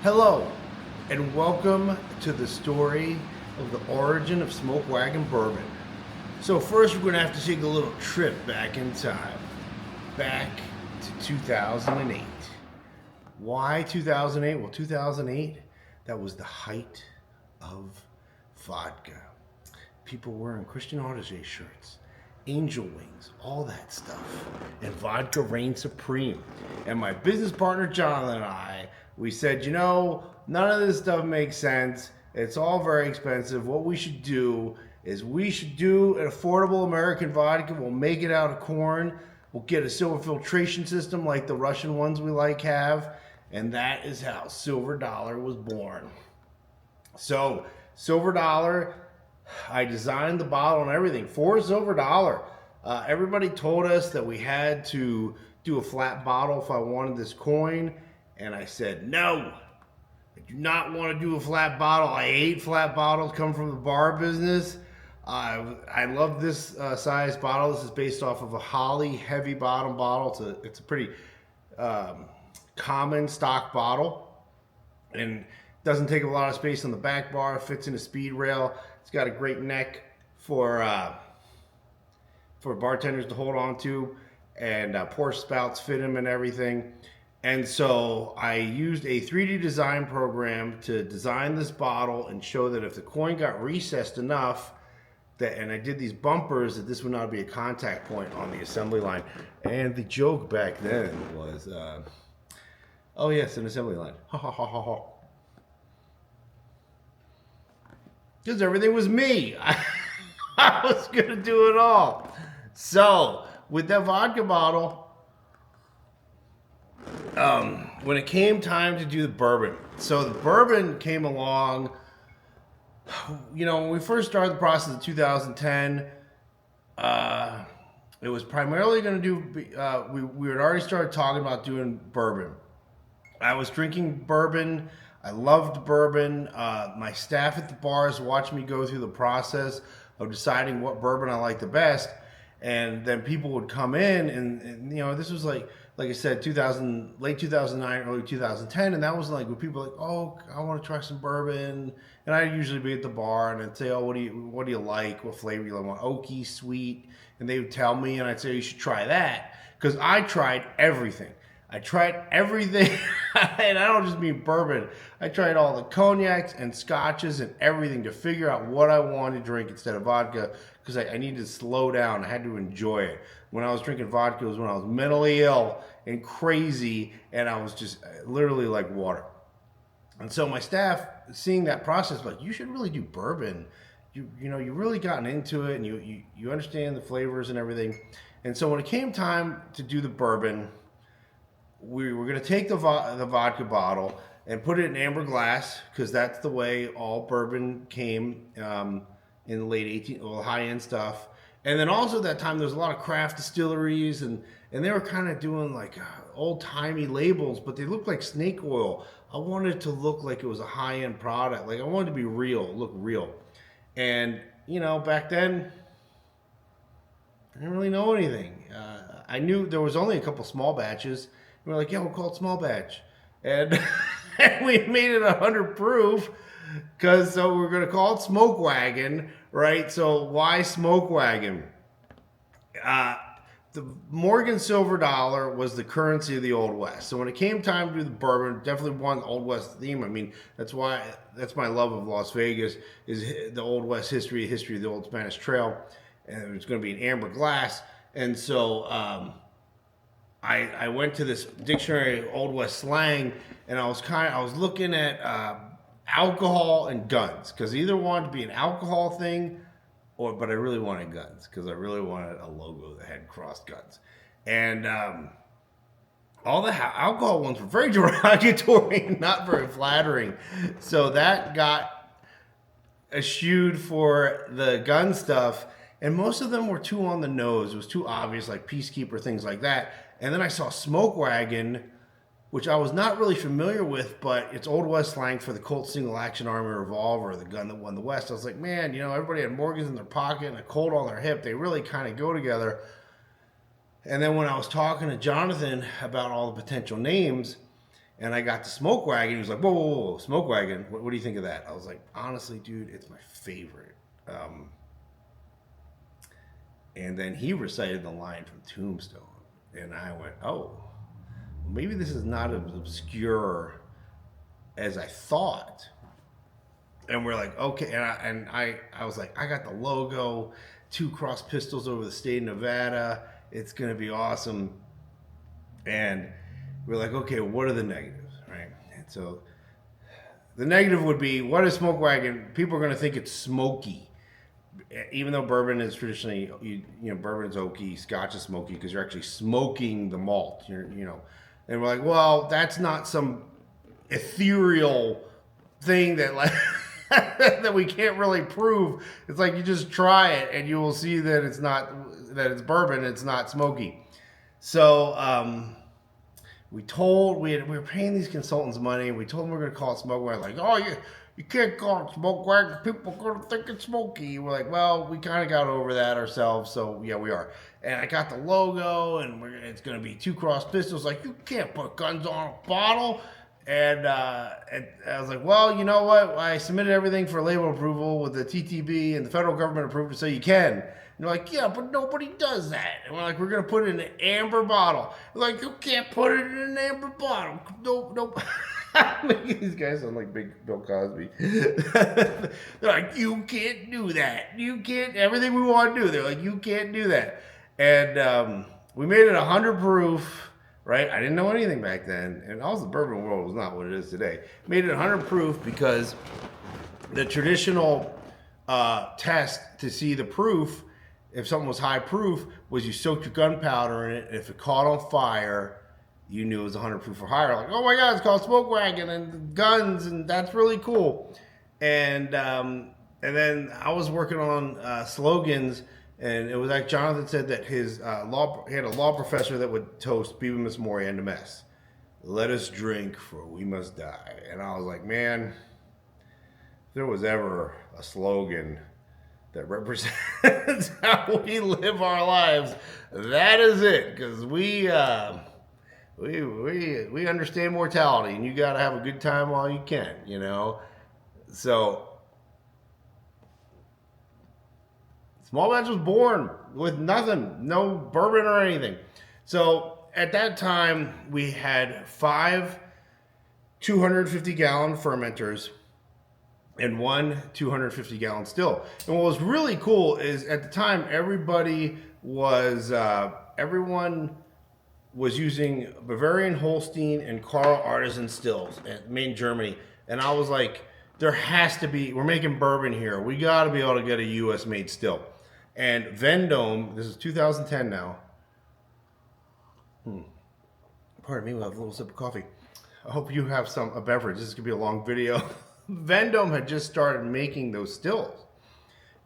Hello, and welcome to the story of the origin of Smoke Wagon Bourbon. So first we're going to have to take a little trip back in time, back to 2008. Why 2008? Well, 2008, that was the height of vodka. People wearing Christian Audigier shirts, angel wings, all that stuff. And vodka reigned supreme. And my business partner Jonathan and I, we said, none of this stuff makes sense. It's all very expensive. What we should do is we should do an affordable American vodka. We'll make it out of corn. We'll get a silver filtration system like the Russian ones we have. And that is how Silver Dollar was born. So, Silver Dollar, I designed the bottle and everything for Silver Dollar. Everybody told us that we had to do a flat bottle if I wanted this coin. And I said, no, I do not want to do a flat bottle. I hate flat bottles, come from the bar business. I love this size bottle. This is based off of a Holly heavy bottom bottle. It's a pretty common stock bottle. And doesn't take a lot of space on the back bar. Fits in a speed rail. It's got a great neck for bartenders to hold on to. And pour spouts fit them and everything. And so I used a 3D design program to design this bottle and show that if the coin got recessed enough, and I did these bumpers, that this would not be a contact point on the assembly line. And the joke back then was, oh yes, an assembly line. Ha ha ha ha ha. Because everything was me. I was going to do it all. So, with that vodka bottle, when it came time to do the bourbon, so the bourbon came along, when we first started the process in 2010, it was primarily going to do, we had already started talking about doing bourbon. I was drinking bourbon. I loved bourbon. My staff at the bars watched me go through the process of deciding what bourbon I liked the best. And then people would come in and this was like I said, late 2009, early 2010. And that was like when people were like, oh, I want to try some bourbon. And I'd usually be at the bar and I'd say, oh, what do you like? What flavor do you want? Oaky, sweet. And they would tell me, and I'd say, you should try that. Because I tried everything. And I don't just mean bourbon. I tried all the cognacs and scotches and everything to figure out what I wanted to drink instead of vodka, because I needed to slow down. I had to enjoy it. When I was drinking vodka, it was when I was mentally ill and crazy, and I was just literally like water. And so my staff, seeing that process, like, you should really do bourbon. You really gotten into it, and you understand the flavors and everything. And so when it came time to do the bourbon, we were going to take the vodka bottle and put it in amber glass, because that's the way all bourbon came in the late high-end stuff. And then also at that time, there was a lot of craft distilleries, and they were kind of doing like old-timey labels, but they looked like snake oil. I wanted it to look like it was a high-end product. Like, I wanted it to be real, look real. And, back then, I didn't really know anything. I knew there was only a couple small batches. We were like, yeah, we'll call it small batch. And we made it 100 proof, so we're going to call it Smoke Wagon, right? So why Smoke Wagon? The Morgan Silver Dollar was the currency of the Old West. So when it came time to do the bourbon, definitely one Old West theme. I mean, that's my love of Las Vegas, is the Old West history of the Old Spanish Trail. And it's going to be in amber glass. And so I went to this dictionary of Old West slang, and I was looking at alcohol and guns, because either wanted to be an alcohol thing, but I really wanted guns, because I really wanted a logo that had crossed guns. And all the alcohol ones were very derogatory and not very flattering. So that got eschewed for the gun stuff. And most of them were too on the nose. It was too obvious, like Peacekeeper, things like that. And then I saw Smoke Wagon, which I was not really familiar with, but it's Old West slang for the Colt Single Action Army Revolver, the gun that won the West. I was like, man, everybody had Morgans in their pocket and a Colt on their hip. They really kind of go together. And then when I was talking to Jonathan about all the potential names, And I got to Smoke Wagon. He was like, whoa, Smoke Wagon. What do you think of that? I was like, honestly, dude, it's my favorite. And then he recited the line from Tombstone. And I went, oh, maybe this is not as obscure as I thought. And we're like, okay. And I was like, I got the logo, 2 cross pistols over the state of Nevada. It's going to be awesome. And we're like, okay, what are the negatives, right? And so the negative would be, what is Smoke Wagon? People are going to think it's smoky. Even though bourbon is traditionally, bourbon is oaky, Scotch is smoky because you're actually smoking the malt, And we're like, well, that's not some ethereal thing that like that we can't really prove. It's like you just try it and you will see that it's bourbon, it's not smoky. So we were paying these consultants money. We told them we were going to call it Smoke Wagon. Like, oh, you can't call it Smoke Wagon. People are going to think it's smoky. We're like, well, we kind of got over that ourselves. So, yeah, we are. And I got the logo, and it's going to be 2 cross pistols. Like, you can't put guns on a bottle. And I was like, well, you know what? I submitted everything for label approval with the TTB, and the federal government approved it, so you can. And they're like, yeah, but nobody does that. And we're like, we're going to put it in an amber bottle. They're like, you can't put it in an amber bottle. Nope. These guys sound like big Bill Cosby. They're like, you can't do that. You can't, everything we want to do. They're like, you can't do that. And we made it 100 proof, right? I didn't know anything back then. And also the bourbon world was not what it is today. Made it 100 proof because the traditional test to see the proof, if something was high proof, was you soaked your gunpowder in it, and if it caught on fire, you knew it was 100 proof or higher. Like, oh my God, it's called Smoke Wagon and guns, and that's really cool. And then I was working on slogans, and it was like Jonathan said that he had a law professor that would toast Viva Miss Mori and the mess. Let us drink, for we must die. And I was like, man, if there was ever a slogan that represents how we live our lives, that is it. Because we understand mortality, and you got to have a good time while you can, So Small Batch was born with nothing, no bourbon or anything. So at that time, we had 5 250-gallon fermenters and 1 250-gallon still. And what was really cool is at the time, everyone was using Bavarian Holstein and Carl Artisan stills made in Germany. And I was like, there has to be, we're making bourbon here. We got to be able to get a US made still. And Vendome, this is 2010 now. Pardon me, we'll have a little sip of coffee. I hope you have a beverage. This is going to be a long video. Vendome had just started making those stills.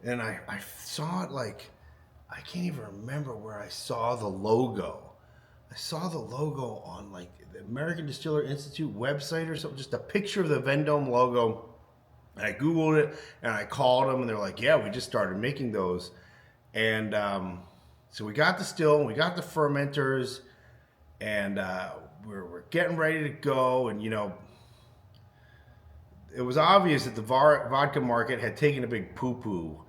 And I saw it like, I can't even remember where I saw the logo. I saw the logo on like the American Distiller Institute website or something, just a picture of the Vendome logo. And I Googled it and I called them and they're like, yeah, we just started making those. And so we got the still, and we got the fermenters, and we're getting ready to go. And, it was obvious that the vodka market had taken a big poo-poo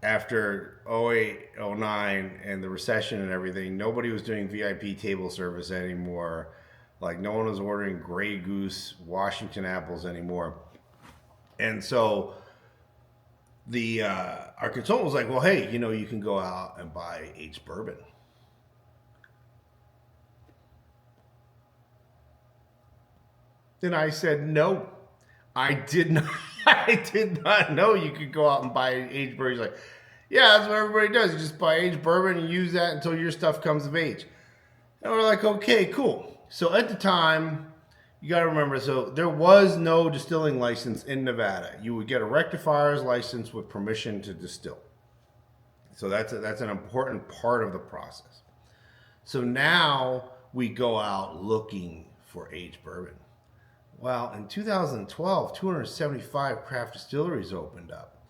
after 08, 09 and the recession and everything. Nobody was doing VIP table service anymore. Like, no one was ordering Grey Goose Washington apples anymore. And so our consultant was like, well, hey, you can go out and buy aged bourbon. Then I said, no, I did not. I did not know you could go out and buy aged bourbon. He's like, yeah, that's what everybody does. You just buy aged bourbon and use that until your stuff comes of age. And we're like, okay, cool. So at the time, you got to remember, so there was no distilling license in Nevada. You would get a rectifier's license with permission to distill. So that's an important part of the process. So now we go out looking for aged bourbon. Well, in 2012, 275 craft distilleries opened up.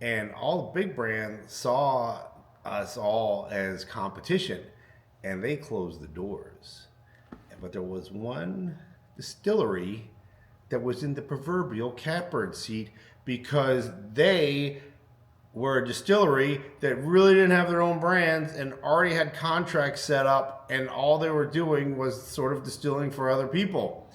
And all the big brands saw us all as competition. And they closed the doors. But there was one distillery that was in the proverbial catbird seat because they were a distillery that really didn't have their own brands and already had contracts set up, and all they were doing was sort of distilling for other people.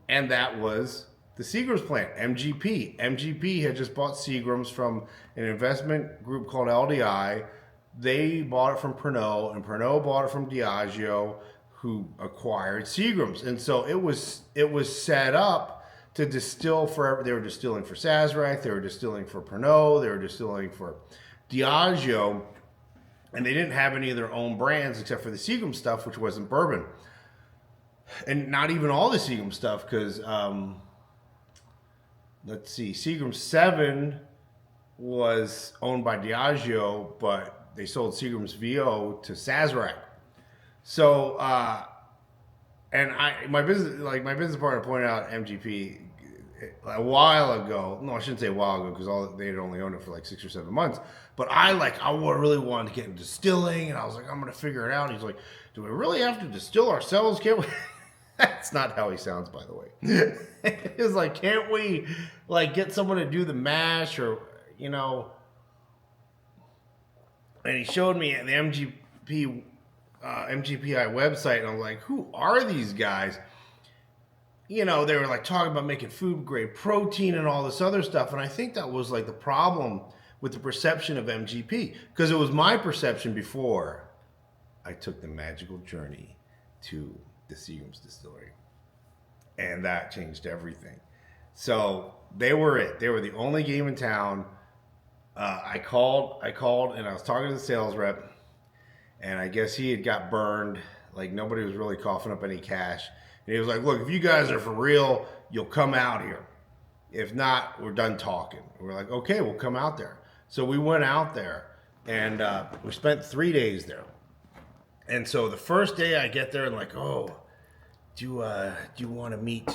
And that was the Seagram's plant, MGP. MGP had just bought Seagram's from an investment group called LDI. They bought it from Pernod, and Pernod bought it from Diageo, who acquired Seagram's. And so it was set up to distill for. They were distilling for Sazerac, they were distilling for Pernod, they were distilling for Diageo, and they didn't have any of their own brands except for the Seagram stuff, which wasn't bourbon, and not even all the Seagram stuff, because let's see, Seagram 7 was owned by Diageo, but they sold Seagram's VO to Sazerac. So, and my business partner pointed out MGP a while ago. No, I shouldn't say a while ago, because they had only owned it for like 6 or 7 months. But I really wanted to get into distilling, and I was like, I'm gonna figure it out. And he's like, do we really have to distill ourselves? Can't we? That's not how he sounds, by the way. He's like, can't we like get someone to do the mash, or you know? And he showed me the MGPI website, and I'm like, who are these guys? You know, they were like talking about making food grade protein and all this other stuff. And I think that was like the problem with the perception of MGP, because it was my perception before I took the magical journey to the Seagram's distillery. And that changed everything. So they were it. They were the only game in town. I called and I was talking to the sales rep, and I guess he had got burned. Like, nobody was really coughing up any cash. And he was like, look, if you guys are for real, you'll come out here. If not, we're done talking. And we're like, okay, we'll come out there. So we went out there, and we spent 3 days there. And so the first day I get there, and like, oh, do you want to meet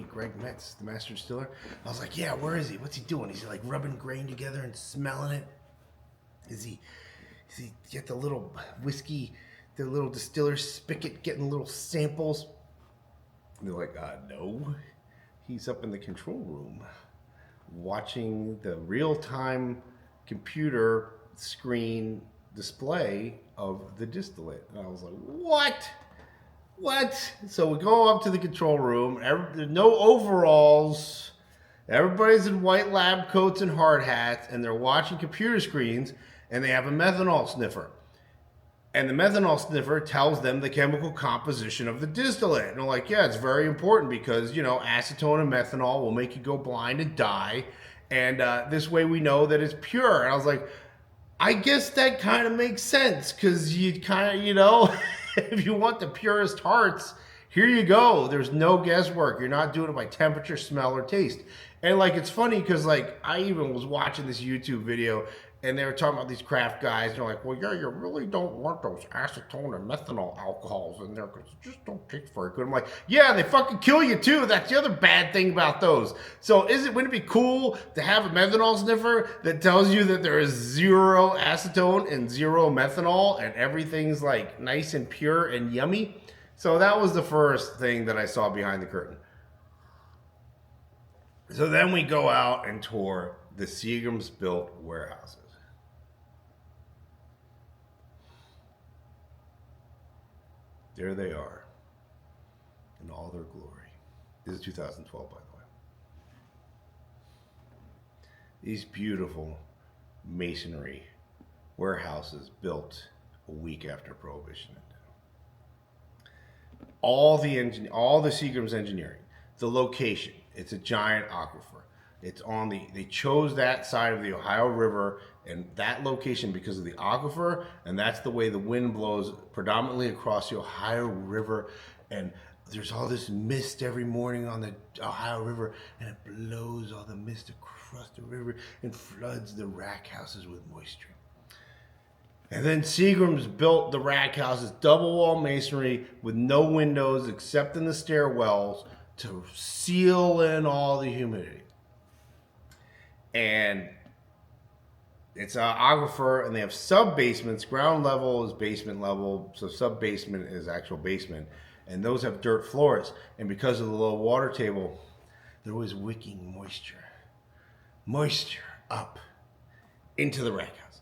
Greg Metz, the master distiller? I was like, yeah, where is he? What's he doing? Is he like rubbing grain together and smelling it? Is he get the little whiskey, the little distiller spigot, getting little samples? And they're like, no. He's up in the control room watching the real-time computer screen display of the distillate. And I was like, what? So we go up to the control room. There's no overalls. Everybody's in white lab coats and hard hats, and they're watching computer screens, and they have a methanol sniffer. And the methanol sniffer tells them the chemical composition of the distillate. And they're like, yeah, it's very important because, acetone and methanol will make you go blind and die. And this way we know that it's pure. And I was like, I guess that kind of makes sense, because you kind of, if you want the purest hearts, here you go. There's no guesswork. You're not doing it by temperature, smell, or taste. And like, it's funny because like I even was watching this YouTube video, and they were talking about these craft guys. And they're like, well, yeah, you really don't want those acetone and methanol alcohols in there because it just don't taste very good. I'm like, yeah, they fucking kill you too. That's the other bad thing about those. So wouldn't it be cool to have a methanol sniffer that tells you that there is 0 acetone and 0 methanol and everything's like nice and pure and yummy? So that was the first thing that I saw behind the curtain. So then we go out and tour the Seagram's built warehouses. There they are in all their glory. This is 2012, by the way. These beautiful masonry warehouses built a week after Prohibition ended. All the Seagram's engineering, the location, it's a giant aquifer. They chose that side of the Ohio River and that location because of the aquifer, and that's the way the wind blows predominantly across the Ohio River. And there's all this mist every morning on the Ohio River, and it blows all the mist across the river and floods the rack houses with moisture. And then Seagram's built the rack houses, double wall masonry with no windows except in the stairwells to seal in all the humidity. And it's an aquifer, and they have sub basements. Ground level is basement level, so sub basement is actual basement. and those have dirt floors. And because of the low water table, there was wicking moisture up into the rack houses.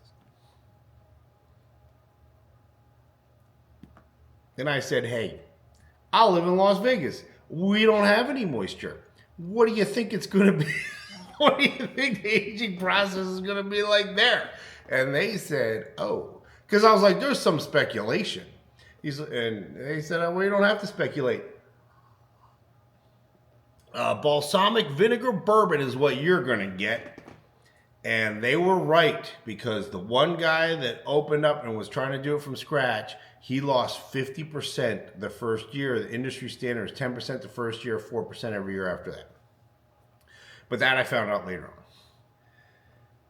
Then I said, hey, I live in Las Vegas. We don't have any moisture. What do you think it's going to be? What do you think the aging process is going to be like there? And they said, oh, because I was like, there's some speculation. And they said, oh, we don't have to speculate. Balsamic vinegar bourbon is what you're going to get. And they were right, because the one guy that opened up and was trying to do it from scratch, he lost 50% the first year. The industry standard is 10% the first year, 4% every year after that. But that I found out later on.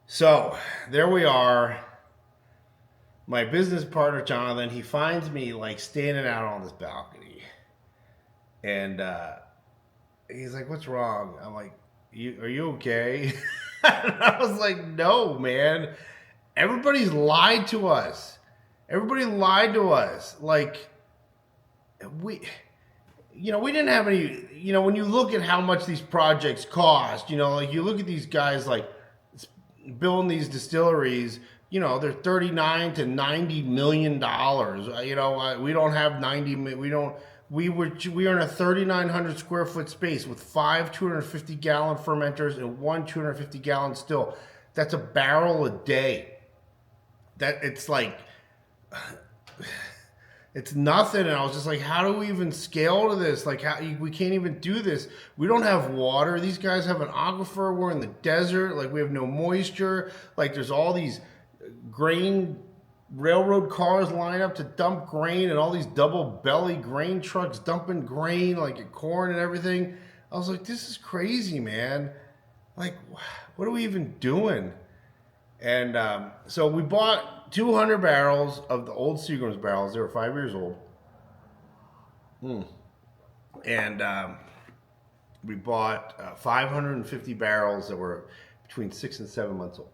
So there we are. My business partner, Jonathan, he finds me like standing out on this balcony. And he's like, what's wrong? I'm like, are you okay? And I was like, no, man. Everybody's lied to us. Everybody lied to us. Like, we didn't have any, when you look at how much these projects cost, like you look at these guys like building these distilleries, they're 39 to 90 million dollars. We don't have 90, we are in a 3,900 square foot space with 5 250 gallon fermenters and 1 250 gallon still. That's a barrel a day. It's like, it's nothing. And I was just like, how do we even scale to this? Like, we can't even do this. We don't have water. These guys have an aquifer. We're in the desert. Like, we have no moisture. Like, there's all these grain railroad cars line up to dump grain, and all these double belly grain trucks dumping grain, like corn and everything. I was like, this is crazy, man. Like, what are we even doing? And so we bought 200 barrels of the old Seagram's barrels. They were 5 years old. And we bought 550 barrels that were between 6 and 7 months old.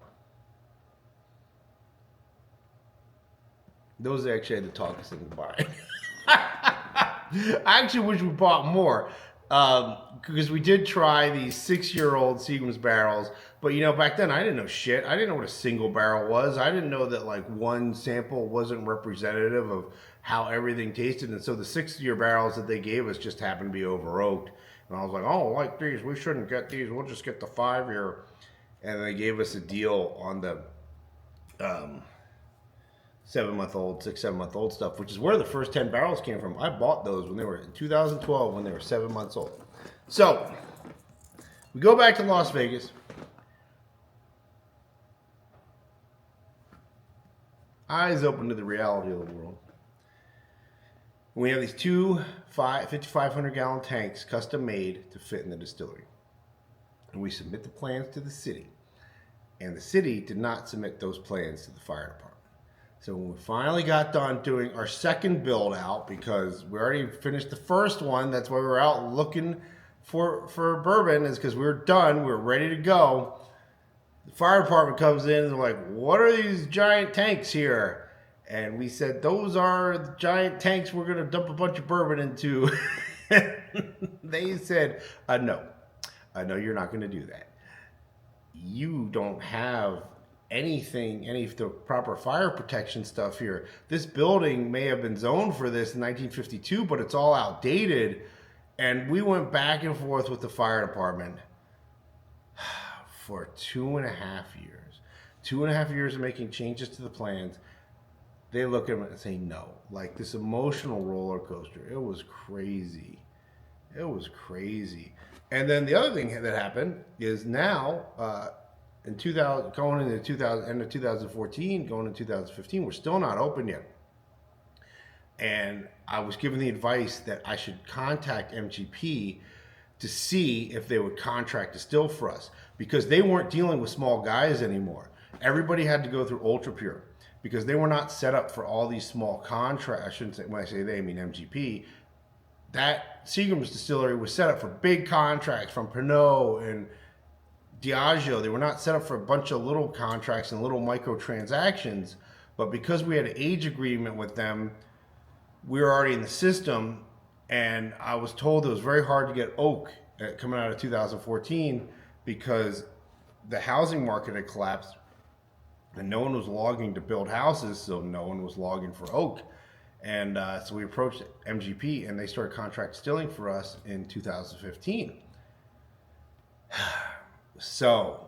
Those actually had to talk us into buying. I actually wish we bought more. Because we did try these 6-year-old Seagram's barrels, but back then I didn't know shit. I didn't know what a single barrel was. I didn't know that like one sample wasn't representative of how everything tasted, and so the 6-year barrels that they gave us just happened to be over oaked. And I was like, oh, like these, we shouldn't get these. We'll just get the 5-year. And they gave us a deal on the 7-month-old, 6-7-month-old stuff, which is where the first 10 barrels came from. I bought those when they were in 2012, when they were 7 months old. So we go back to Las Vegas. Eyes open to the reality of the world. We have these two 5,500 gallon tanks custom made to fit in the distillery. And we submit the plans to the city. And the city did not submit those plans to the fire department. So when we finally got done doing our second build out, because we already finished the first one, that's why we were out looking for bourbon, is because we were done, we were ready to go. The fire department comes in and they're like, what are these giant tanks here? And we said, those are the giant tanks we're going to dump a bunch of bourbon into. They said, no, you're not going to do that. You don't have anything, any of the proper fire protection stuff here. This building may have been zoned for this in 1952, but it's all outdated. And we went back and forth with the fire department for 2.5 years. 2.5 years of making changes to the plans. They look at it and say no. Like this emotional roller coaster. It was crazy. It was crazy. And then the other thing that happened is now, in 2000, going into 2000, end of 2014, going into 2015, we're still not open yet. And I was given the advice that I should contact MGP to see if they would contract distill for us, because they weren't dealing with small guys anymore. Everybody had to go through ultra pure because they were not set up for all these small contracts. I shouldn't say, when I say they, I mean MGP. That Seagram's distillery was set up for big contracts from Pernod and Diageo. They were not set up for a bunch of little contracts and little micro transactions. But because we had an age agreement with them, we were already in the system. And I was told it was very hard to get oak coming out of 2014 because the housing market had collapsed and no one was logging to build houses, so no one was logging for oak. And so we approached MGP and they started contract stilling for us in 2015. So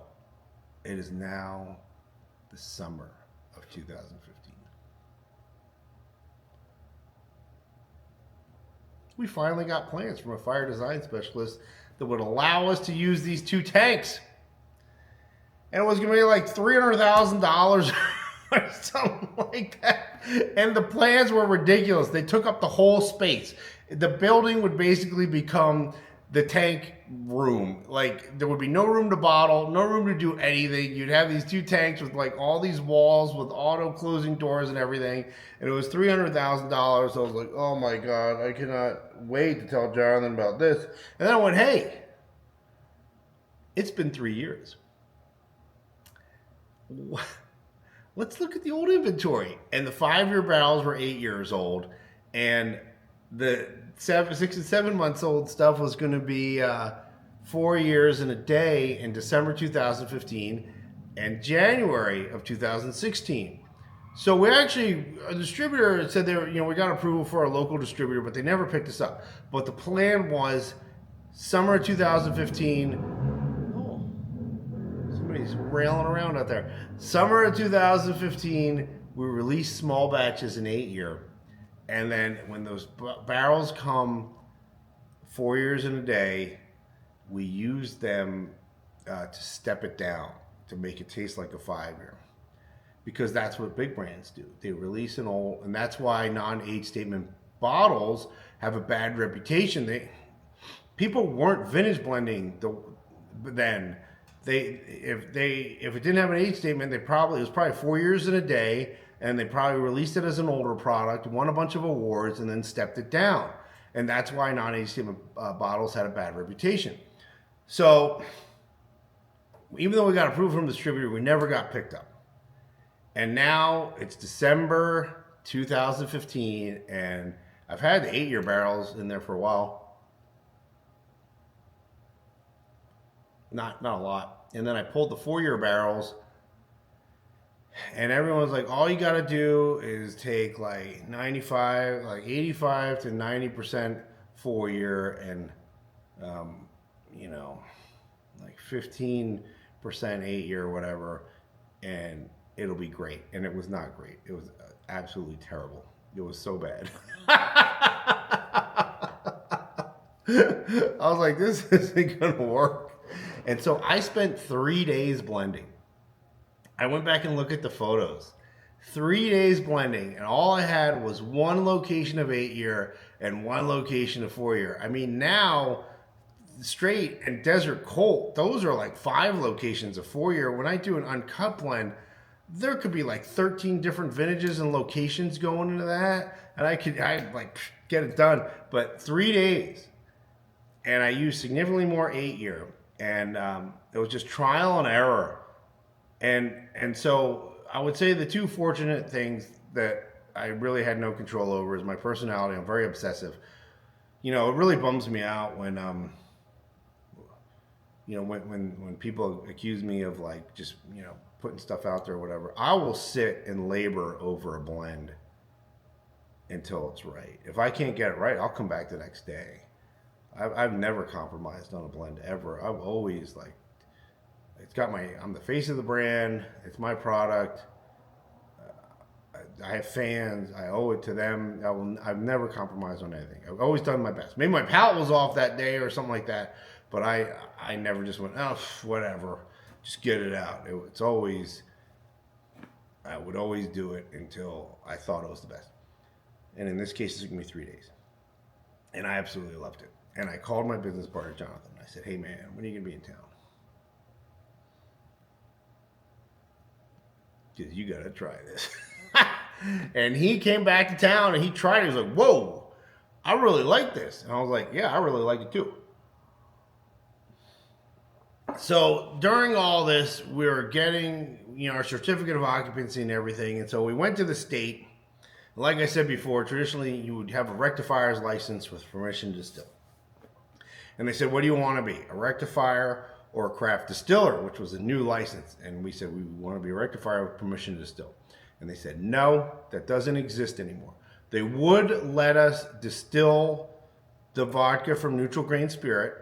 it is now the summer of 2015. We finally got plans from a fire design specialist that would allow us to use these 2 tanks. And it was going to be like $300,000 or something like that. And the plans were ridiculous. They took up the whole space. The building would basically become the tank room. Like, there would be no room to bottle, no room to do anything. You'd have these 2 tanks with like all these walls with auto closing doors and everything. And it was $300,000. So I was like, oh my God, I cannot wait to tell Jonathan about this. And then I went, hey, it's been 3 years. Let's look at the old inventory. And the 5-year barrels were 8 years old. And the 6 and 7 months old stuff was going to be 4 years and a day in December 2015 and January of 2016. So we actually, a distributor said we got approval for a local distributor, but they never picked us up. But the plan was summer of 2015. Somebody's railing around out there. Summer of 2015, we released small batches in 8 year. And then when those barrels come 4 years in a day, we use them to step it down, to make it taste like a 5-year. Because that's what big brands do. They release an old, and that's why non-age statement bottles have a bad reputation. People weren't vintage blending then. If it didn't have an age statement, it was probably 4 years in a day. And they probably released it as an older product, won a bunch of awards, and then stepped it down. And that's why non-age statement bottles had a bad reputation. So even though we got approved from the distributor, we never got picked up. And now it's December 2015, and I've had the 8-year barrels in there for a while. Not a lot. And then I pulled the 4-year barrels. And everyone's like, all you got to do is take like 85 to 90% 4-year and, like 15% 8-year or whatever, and it'll be great. And it was not great. It was absolutely terrible. It was so bad. I was like, this isn't going to work. And so I spent 3 days blending. I went back and looked at the photos. 3 days blending, and all I had was 1 location of 8-year and 1 location of 4-year. I mean, now, straight and Desert Colt, those are like 5 locations of 4-year. When I do an uncut blend, there could be like 13 different vintages and locations going into that, and I'd like get it done. But 3 days, and I used significantly more 8-year, and it was just trial and error. And so I would say the 2 fortunate things that I really had no control over is my personality. I'm very obsessive. It really bums me out when when people accuse me of like just putting stuff out there or whatever. I will sit and labor over a blend until it's right. If I can't get it right, I'll come back the next day. I've never compromised on a blend ever. I've always like. I'm the face of the brand. It's my product. I have fans. I owe it to them. I've never compromised on anything. I've always done my best. Maybe my palate was off that day or something like that, but I never just went, oh, whatever, just get it out. I would always do it until I thought it was the best. And in this case, it took me 3 days. And I absolutely loved it. And I called my business partner, Jonathan. I said, hey, man, when are you going to be in town? Because you got to try this. And he came back to town and he tried it. He was like, whoa, I really like this. And I was like, yeah, I really like it too. So during all this, we were getting, our certificate of occupancy and everything. And so we went to the state. Like I said before, traditionally you would have a rectifier's license with permission to distill. And they said, what do you want to be, a rectifier or a craft distiller, which was a new license? And we said, we want to be a rectifier with permission to distill. And they said, no, that doesn't exist anymore. They would let us distill the vodka from neutral grain spirit,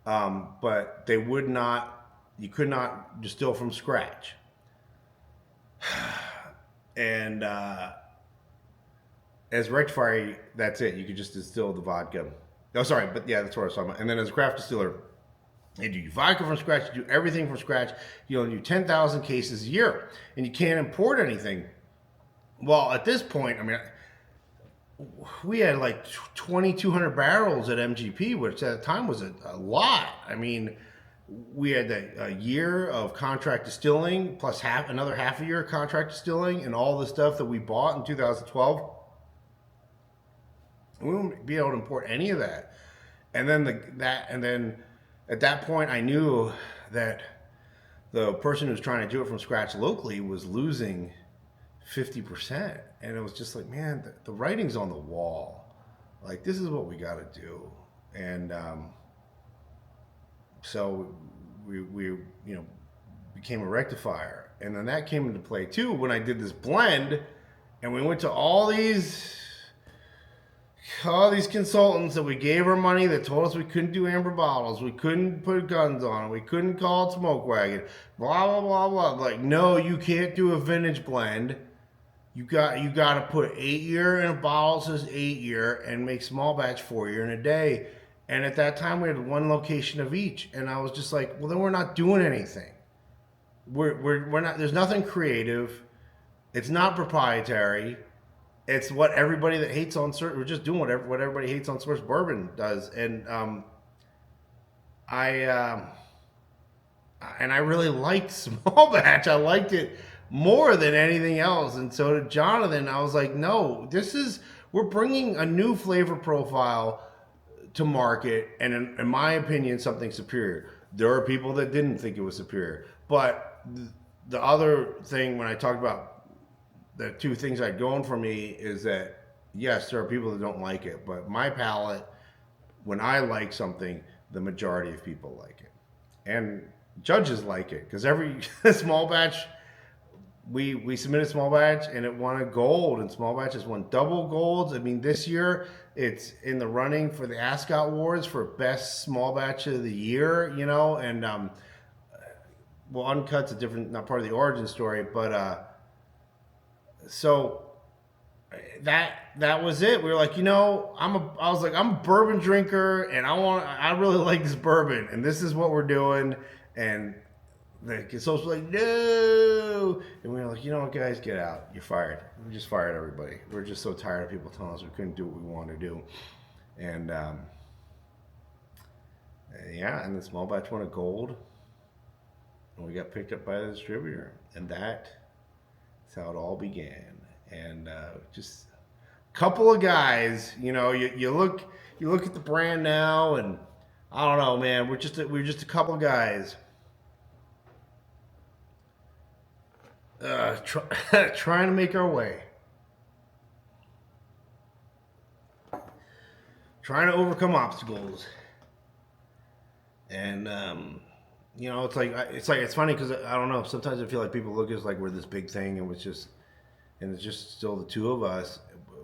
but they would not, you could not distill from scratch. And as rectifier, that's it. You could just distill the vodka. Oh, sorry, but yeah, that's what I was talking about. And then as a craft distiller, you do vodka from scratch, you do everything from scratch. You only do 10,000 cases a year, and you can't import anything. Well, at this point, I mean, we had like 2,200 barrels at MGP, which at the time was a lot. I mean, we had a year of contract distilling plus another half a year of contract distilling, and all the stuff that we bought in 2012. We wouldn't be able to import any of that. And then at that point, I knew that the person who was trying to do it from scratch locally was losing 50%. And it was just like, man, the writing's on the wall. Like, this is what we got to do. And so we became a rectifier. And then that came into play too when I did this blend, and we went to all these consultants that we gave our money that told us we couldn't do amber bottles, we couldn't put guns on it, we couldn't call it Smoke Wagon, blah blah blah blah. Like, no, you can't do a vintage blend. You got to put 8 year in a bottle that says 8 year and make small batch 4 year in a day. And at that time we had one location of each, and I was just like, well, then we're not doing anything. We're not. There's nothing creative. It's not proprietary. It's what everybody that hates on source, we're just doing what everybody hates on source bourbon does. And I really liked small batch. I liked it more than anything else. And so to Jonathan, I was like, no, we're bringing a new flavor profile to market, and in my opinion, something superior. There are people that didn't think it was superior. But the other thing, when I talked about the two things that going for me, is that yes, there are people that don't like it, but my palate, when I like something, the majority of people like it, and judges like it, because every small batch, we submitted small batch and it won a gold, and small batch has won double golds. I mean, this year it's in the running for the Ascot Awards for best small batch of the year, and well, Uncut's a different, not part of the origin story, but so that was it. We were like, I was like, I'm a bourbon drinker, and I really like this bourbon, and this is what we're doing. And the consultants were like, no, and we were like, you know what, guys, get out. You're fired. We just fired everybody. We're just so tired of people telling us we couldn't do what we wanted to do. And yeah, and the small batch won a gold, and we got picked up by the distributor, and that's how it all began. And just a couple of guys, you look at the brand now, and I don't know, man, we're just a couple of guys trying to make our way, trying to overcome obstacles. And it's funny because I don't know, sometimes I feel like people look at us like we're this big thing, and it's just still the two of us.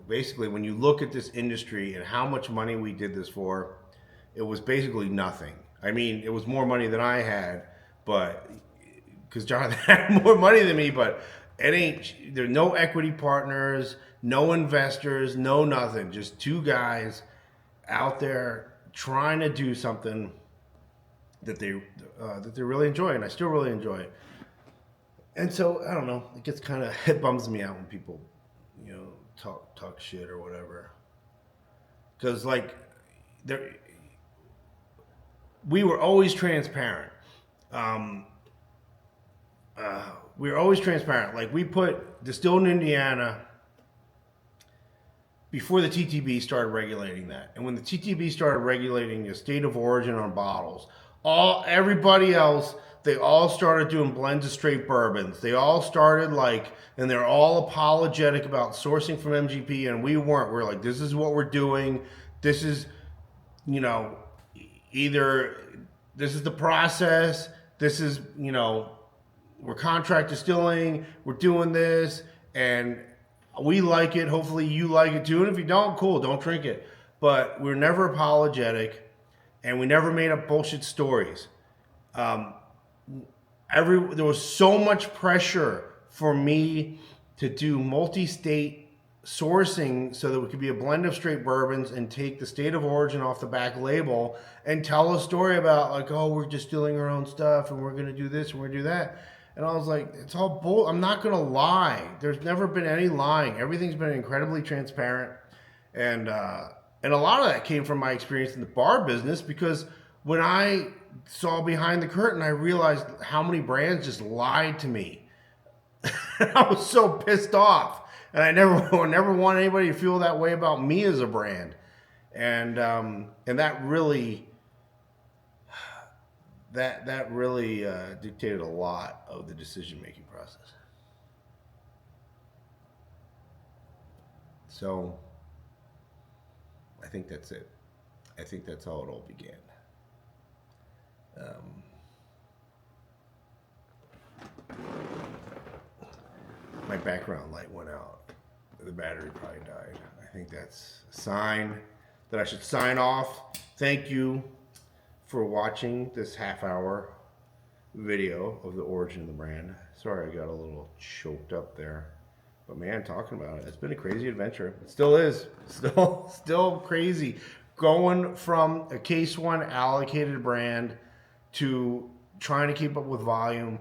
Basically, when you look at this industry and how much money we did this for, it was basically nothing. I mean, it was more money than I had, but because Jonathan had more money than me, but there's no equity partners, no investors, no nothing. Just two guys out there trying to do something that they really enjoy, and I still really enjoy it. And so I don't know, it bums me out when people, talk shit or whatever, because we were always transparent. We were always transparent. Like, we put distilled in Indiana before the TTB started regulating that, and when the TTB started regulating the state of origin on bottles, everybody else they all started doing blends of straight bourbons. They all started like, and they're all apologetic about sourcing from MGP, and we weren't. We're like, this is what we're doing. This is, you know, either this is the process. This is, you know, we're contract distilling. We're doing this, and we like it. Hopefully, you like it too. And if you don't, cool, don't drink it. But we're never apologetic, and we never made up bullshit stories. Um, there was so much pressure for me to do multi-state sourcing so that we could be a blend of straight bourbons and take the state of origin off the back label and tell a story about like, oh, we're distilling our own stuff and we're going to do this and we're going to do that. And I was like, it's all bull. I'm not going to lie. There's never been any lying. Everything's been incredibly transparent. And a lot of that came from my experience in the bar business, because when I saw behind the curtain, I realized how many brands just lied to me. I was so pissed off, and I never want anybody to feel that way about me as a brand. And that really dictated a lot of the decision making process. So I think that's it. I think that's how it all began. My background light went out. The battery probably died. I think that's a sign that I should sign off. Thank you for watching this half-hour video of the origin of the brand. Sorry I got a little choked up there. But man, talking about it, it's been a crazy adventure. It still is. Still crazy. Going from a Case One allocated brand to trying to keep up with volume,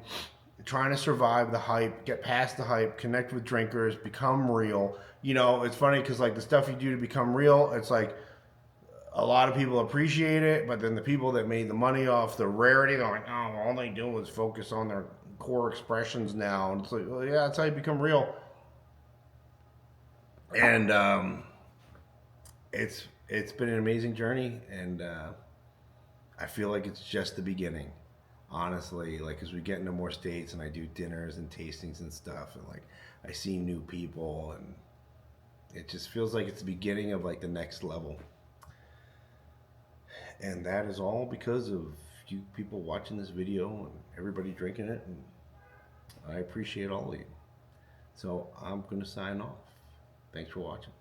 trying to survive the hype, get past the hype, connect with drinkers, become real. You know, it's funny because like the stuff you do to become real, it's like a lot of people appreciate it, but then the people that made the money off the rarity, they're like, oh, all they do is focus on their core expressions now. And it's like, well, yeah, that's how you become real. And it's been an amazing journey, and I feel like it's just the beginning, honestly. Like as we get into more states and I do dinners and tastings and stuff, and like I see new people, and it just feels like it's the beginning of like the next level. And that is all because of you people watching this video and everybody drinking it, and I appreciate all of you. So I'm gonna sign off. Thanks for watching.